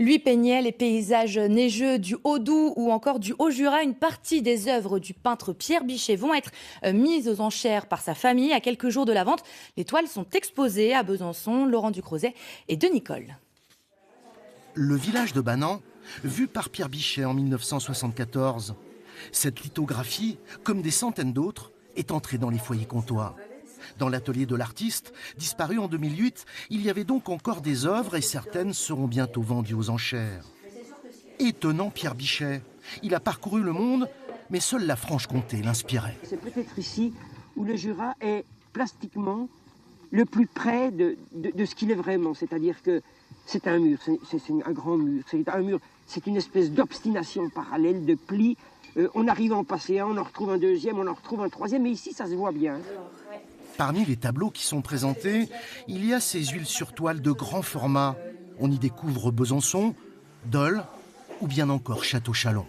Lui peignait les paysages neigeux du Haut-Doubs ou encore du Haut-Jura. Une partie des œuvres du peintre Pierre Bichet vont être mises aux enchères par sa famille à quelques jours de la vente. Les toiles sont exposées à Besançon. Laurent Ducrozet et Denis Coll. Le village de Banan, vu par Pierre Bichet en 1974. Cette lithographie, comme des centaines d'autres, est entrée dans les foyers comtois. Dans l'atelier de l'artiste, disparu en 2008, il y avait donc encore des œuvres et certaines seront bientôt vendues aux enchères. Étonnant Pierre Bichet. Il a parcouru le monde, mais seule la Franche-Comté l'inspirait. C'est peut-être ici où le Jura est plastiquement le plus près de ce qu'il est vraiment. C'est-à-dire que c'est un mur, c'est un grand mur. C'est un mur, c'est une espèce d'obstination parallèle, de plis. On arrive à en passer un, on en retrouve un deuxième, on en retrouve un troisième, mais ici ça se voit bien. Parmi les tableaux qui sont présentés, il y a ces huiles sur toile de grand format. On y découvre Besançon, Dole ou bien encore Château-Chalon.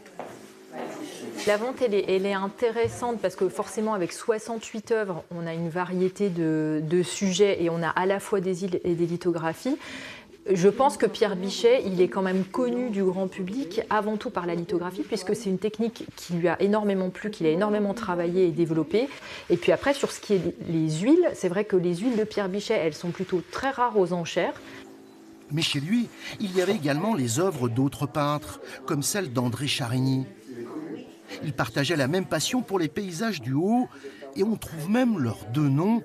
La vente, elle est intéressante parce que forcément, avec 68 œuvres, on a une variété de sujets et on a à la fois des îles et des lithographies. Je pense que Pierre Bichet, il est quand même connu du grand public avant tout par la lithographie, puisque c'est une technique qui lui a énormément plu, qu'il a énormément travaillé et développé. Et puis après, sur ce qui est les huiles, c'est vrai que les huiles de Pierre Bichet, elles sont plutôt très rares aux enchères. Mais chez lui, il y avait également les œuvres d'autres peintres, comme celle d'André Charigny. Il partageait la même passion pour les paysages du Haut, et on trouve même leurs deux noms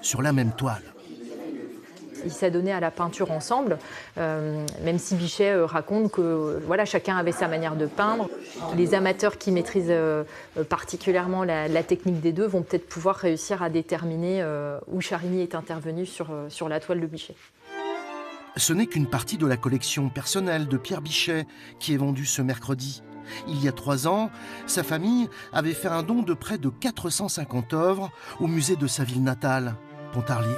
sur la même toile. Ils s'adonnaient à la peinture ensemble, même si Bichet raconte que voilà, chacun avait sa manière de peindre. Les amateurs qui maîtrisent particulièrement la technique des deux vont peut-être pouvoir réussir à déterminer où Charigny est intervenu sur la toile de Bichet. Ce n'est qu'une partie de la collection personnelle de Pierre Bichet qui est vendue ce mercredi. Il y a 3 ans, sa famille avait fait un don de près de 450 œuvres au musée de sa ville natale, Pontarlier.